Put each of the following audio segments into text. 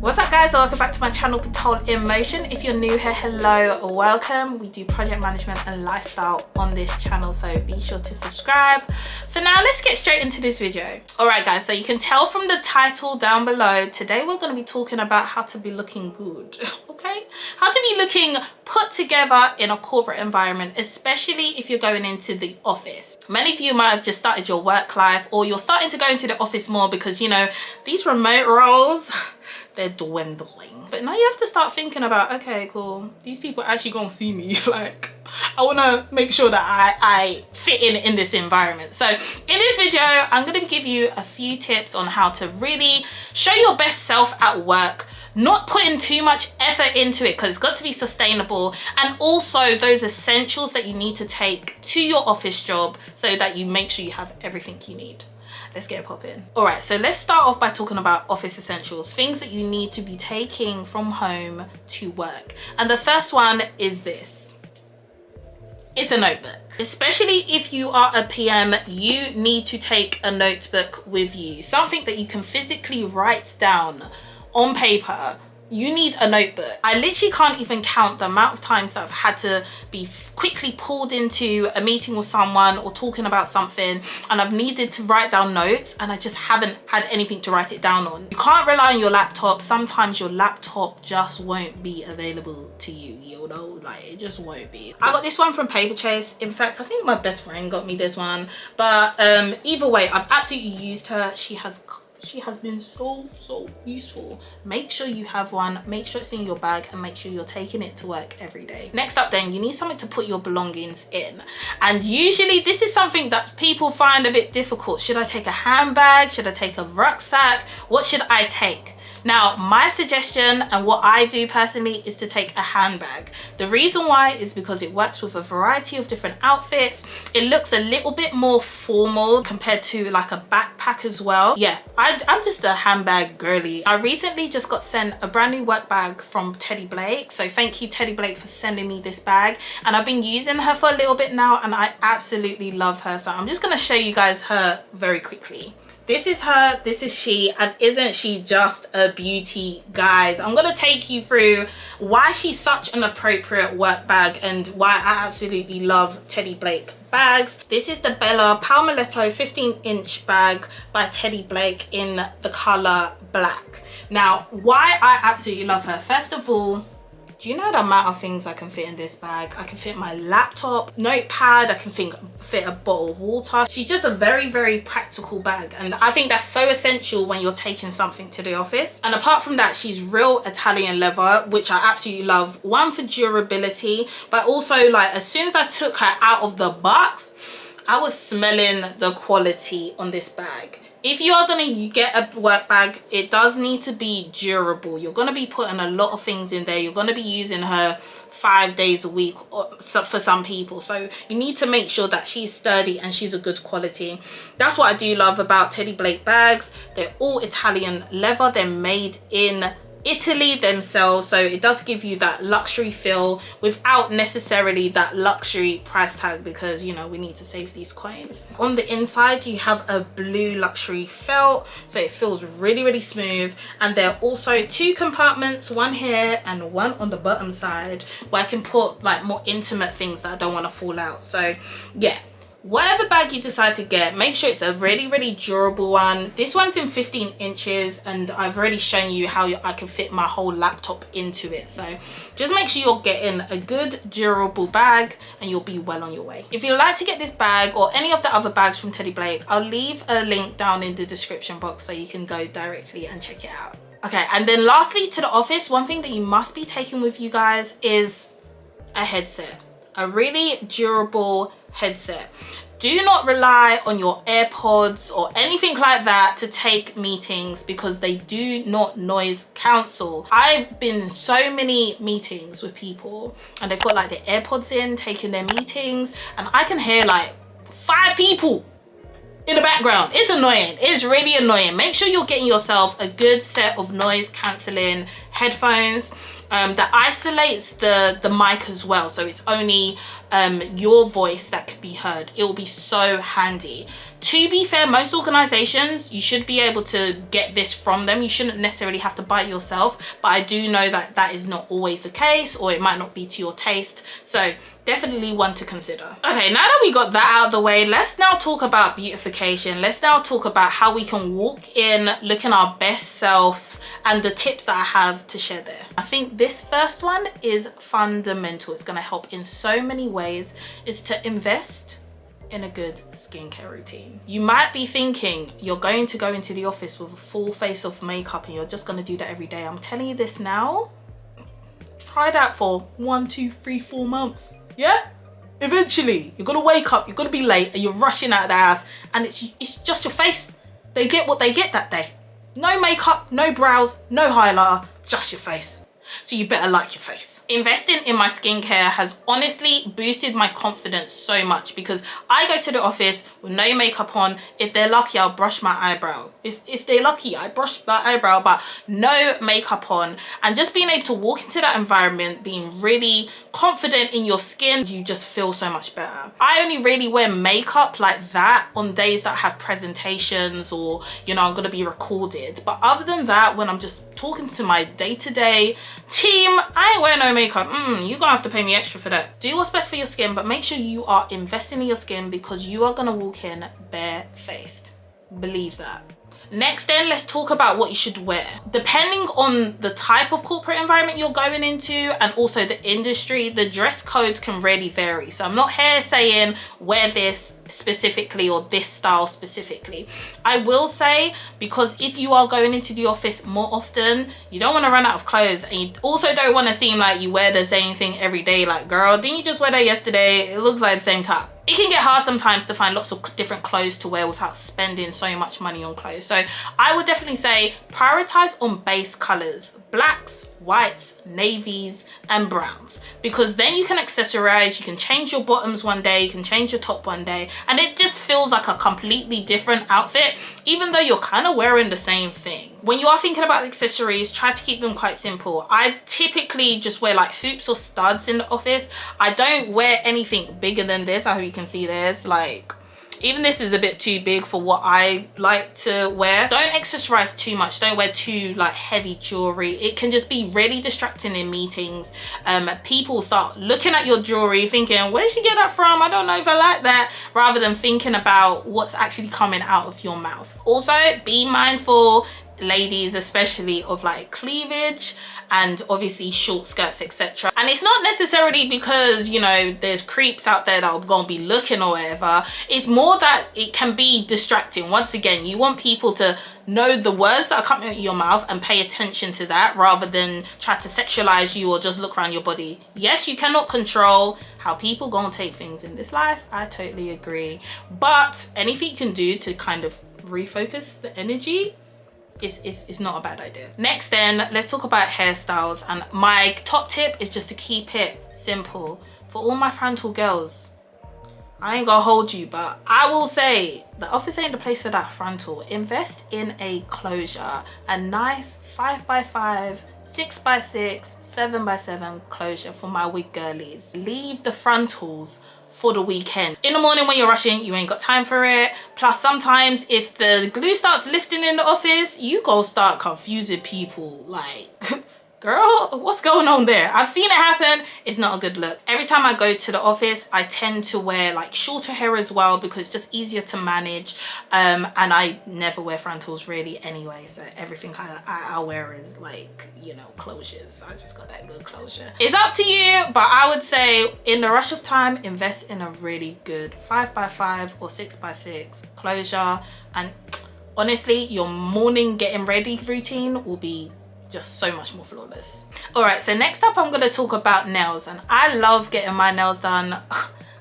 What's up guys, welcome back to my channel Pitol in Motion. If you're new here, hello, welcome. We do project management and lifestyle on this channel, so be sure to subscribe. For now, let's get straight into this video. All right guys, so you can tell from the title down below, today we're going to be talking about how to be looking good. Okay, how to be looking put together in a corporate environment, especially if you're going into the office. Many of you might have just started your work life, or you're starting to go into the office more because, you know, these remote roles, they're dwindling. But now you have to start thinking about, okay, cool, these people actually gonna see me. Like, I want to make sure that I fit in this environment. So in this video, I'm going to give you a few tips on how to really show your best self at work, not putting too much effort into it because it's got to be sustainable, and also those essentials that you need to take to your office job so that you make sure you have everything you need. Let's get it popping. All right, so let's start off by talking about office essentials, things that you need to be taking from home to work. And the first one is this. It's a notebook. Especially if you are a PM, you need to take a notebook with you, something that you can physically write down on paper. You need a notebook. I literally can't even count the amount of times that I've had to be quickly pulled into a meeting with someone or talking about something, and I've needed to write down notes and I just haven't had anything to write it down on. You can't rely on your laptop. Sometimes your laptop just won't be available to you, you know, like it just won't be. I got this one from Paper Chase. In fact, I think my best friend got me this one, but either way, I've absolutely used her. She has been so useful. Make sure you have one, make sure it's in your bag, and make sure you're taking it to work every day. Next up then, you need something to put your belongings in, and usually this is something that people find a bit difficult. Should I take a handbag? Should I take a rucksack? What should I take? Now, my suggestion and what I do personally is to take a handbag. The reason why is because it works with a variety of different outfits. It looks a little bit more formal compared to like a backpack as well. Yeah, I'm just a handbag girly. I recently just got sent a brand new work bag from Teddy Blake. So thank you, Teddy Blake, for sending me this bag. And I've been using her for a little bit now and I absolutely love her. So I'm just gonna show you guys her very quickly. This is her, this is she, and isn't she just a beauty, guys? I'm gonna take you through why she's such an appropriate work bag and why I absolutely love Teddy Blake bags. This is the Bella Palmelatto 15-inch bag by Teddy Blake in the color black. Now, why I absolutely love her, first of all, do you know the amount of things I can fit in this bag? I can fit my laptop, notepad, I can fit a bottle of water. She's just a very practical bag, and I think that's so essential when you're taking something to the office. And apart from that, she's real Italian leather, which I absolutely love. One, for durability, but also like as soon as I took her out of the box, I was smelling the quality on this bag. If you are going to get a work bag, it does need to be durable. You're going to be putting a lot of things in there. You're going to be using her 5 days a week for some people. So you need to make sure that she's sturdy and she's a good quality. That's what I do love about Teddy Blake bags. They're all Italian leather. They're made in Italy themselves, so it does give you that luxury feel without necessarily that luxury price tag, because you know we need to save these coins. On the inside you have a blue luxury felt, so it feels really smooth, and there are also two compartments, one here and one on the bottom side, where I can put like more intimate things that I don't want to fall out. So yeah, whatever bag you decide to get, make sure it's a really durable one. This one's in 15 inches and I've already shown you how I can fit my whole laptop into it. So just make sure you're getting a good durable bag and you'll be well on your way. If you'd like to get this bag or any of the other bags from Teddy Blake, I'll leave a link down in the description box so you can go directly and check it out. Okay, and then lastly, to the office, one thing that you must be taking with you guys is a headset. A really durable headset. Do not rely on your AirPods or anything like that to take meetings, because they do not noise cancel. I've been in so many meetings with people and they've got like the AirPods in, taking their meetings, and I can hear like 5 people in the background. It's annoying. It's really annoying. Make sure you're getting yourself a good set of noise cancelling headphones that isolates the mic as well, so it's only your voice that can be heard. It will be so handy. To be fair, most organizations, you should be able to get this from them. You shouldn't necessarily have to buy it yourself, but I do know that that is not always the case, or it might not be to your taste. So definitely one to consider. Okay, now that we got that out of the way, let's now talk about beautification. Let's now talk about how we can walk in looking our best selves and the tips that I have to share there. I think this first one is fundamental. It's going to help in so many ways, is to invest in a good skincare routine. You might be thinking you're going to go into the office with a full face of makeup and you're just going to do that every day. I'm telling you this now. Try that for 1, 2, 3, 4 months. Yeah? Eventually, you're gonna wake up, you're gonna be late, and you're rushing out of the house, and it's just your face. They get what they get that day. No makeup, no brows, no highlighter, just your face. So you better like your face. Investing in my skincare has honestly boosted my confidence so much, because I go to the office with no makeup on. If they're lucky, I'll brush my eyebrow. If they're lucky, I brush my eyebrow, but no makeup on. And just being able to walk into that environment, being really confident in your skin, you just feel so much better. I only really wear makeup like that on days that have presentations, or, you know, I'm gonna be recorded. But other than that, when I'm just talking to my day-to-day team, I ain't wearing no makeup. You're gonna have to pay me extra for that. Do what's best for your skin, but make sure you are investing in your skin, because you are gonna walk in bare-faced. Believe that. Next then, let's talk about what you should wear. Depending on the type of corporate environment you're going into, and also the industry, the dress codes can really vary. So I'm not here saying wear this specifically or this style specifically. I will say, because if you are going into the office more often, you don't want to run out of clothes, and you also don't want to seem like you wear the same thing every day. Like, girl, didn't you just wear that yesterday? It looks like the same top. It can get hard sometimes to find lots of different clothes to wear without spending so much money on clothes. So I would definitely say prioritize on base colors: blacks, whites, navies, and browns, because then you can accessorize, you can change your bottoms one day, you can change your top one day, and it just feels like a completely different outfit, even though you're kind of wearing the same thing. When you are thinking about accessories, try to keep them quite simple. I typically just wear like hoops or studs in the office. I don't wear anything bigger than this. I hope you can see this. Like, even this is a bit too big for what I like to wear. Don't accessorize too much. Don't wear too like heavy jewelry. It can just be really distracting in meetings. People start looking at your jewelry thinking, where'd she get that from? I don't know if I like that, rather than thinking about what's actually coming out of your mouth. Also, be mindful, ladies especially, of like cleavage and obviously short skirts, etc. And it's not necessarily because, you know, there's creeps out there that are gonna be looking or whatever. It's more that it can be distracting. Once again, you want people to know the words that are coming out of your mouth and pay attention to that, rather than try to sexualize you or just look around your body. Yes, you cannot control how people gonna take things in this life. I totally agree. But anything you can do to kind of refocus the energy is not a bad idea. Next then, let's talk about hairstyles. And my top tip is just to keep it simple. For all my frontal girls, I ain't gonna hold you, but I will say the office ain't the place for that frontal. Invest in a closure, a nice 5x5, 6x6, 7x7 closure for my wig girlies. Leave the frontals for the weekend. In the morning when you're rushing, you ain't got time for it. Plus, sometimes if the glue starts lifting in the office, you go start confusing people. Like, girl, what's going on there? I've seen it happen. It's not a good look. Every time I go to the office, I tend to wear like shorter hair as well, because it's just easier to manage. And I never wear frontals really anyway, so everything I wear is like, you know, closures. I just got that good closure. It's up to you, but I would say in the rush of time, invest in a really good 5x5 or 6x6 closure. And honestly, your morning getting ready routine will be just so much more flawless. All right, so next up I'm going to talk about nails. And I love getting my nails done.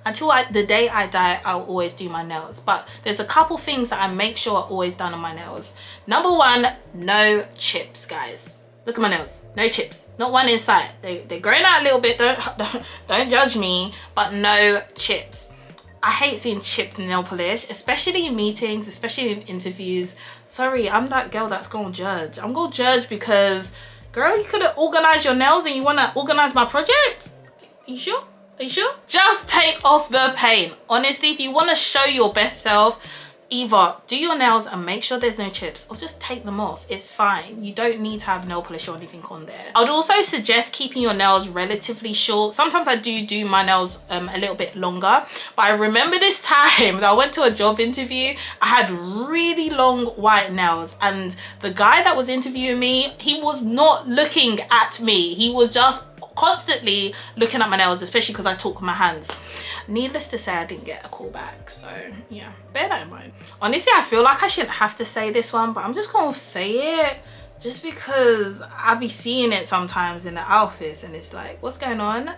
Until the day I die, I'll always do my nails. But there's a couple things that I make sure are always done on my nails. Number one, no chips, guys. Look at my nails, no chips, not one inside. They're growing out a little bit, don't judge me, but no chips. I hate seeing chipped nail polish, especially in meetings, especially in interviews. Sorry, I'm that girl that's gonna judge. I'm gonna judge because, girl, you could have organized your nails and you wanna organize my project? Are you sure? Are you sure? Just take off the paint. Honestly, if you wanna show your best self, either do your nails and make sure there's no chips, or just take them off. It's fine. You don't need to have nail polish or anything on there. I would also suggest keeping your nails relatively short. Sometimes I do my nails a little bit longer, but I remember this time that I went to a job interview. I had really long white nails, and the guy that was interviewing me, he was not looking at me. He was just constantly looking at my nails, especially because I talk with my hands. Needless to say, I didn't get a call back, so yeah, bear that in mind. Honestly, I feel like I shouldn't have to say this one, but I'm just gonna say it just because I be seeing it sometimes in the outfits, and it's like, what's going on?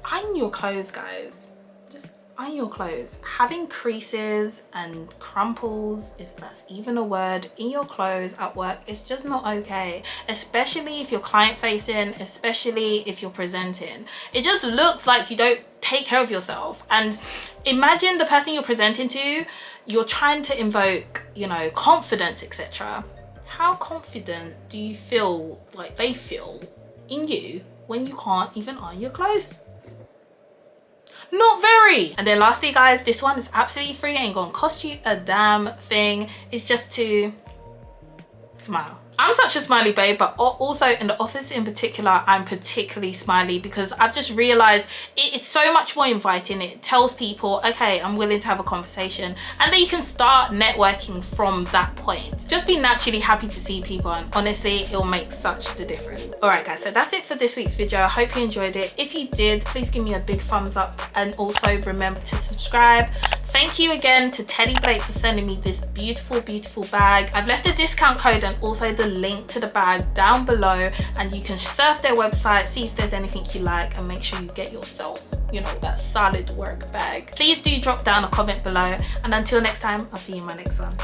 Iron your clothes, guys. Just iron your clothes. Having creases and crumples, if that's even a word, in your clothes at work, it's just not okay, especially if you're client facing, especially if you're presenting. It just looks like you don't take care of yourself. And imagine the person you're presenting to, you're trying to invoke, you know, confidence, etc. How confident do you feel like they feel in you when you can't even iron your clothes? Not very. And then lastly, guys, this one is absolutely free, ain't gonna cost you a damn thing. It's just to smile. I'm such a smiley babe, but also in the office in particular, I'm particularly smiley because I've just realized it is so much more inviting. It tells people, okay, I'm willing to have a conversation, and then you can start networking from that point. Just be naturally happy to see people, and honestly, it'll make such the difference. All right, guys, so that's it for this week's video. I hope you enjoyed it. If you did, please give me a big thumbs up, and also remember to subscribe. Thank you again to Teddy Blake for sending me this beautiful, beautiful bag. I've left a discount code and also the link to the bag down below, and you can surf their website, see if there's anything you like, and make sure you get yourself, you know, that solid work bag. Please do drop down a comment below, and until next time, I'll see you in my next one.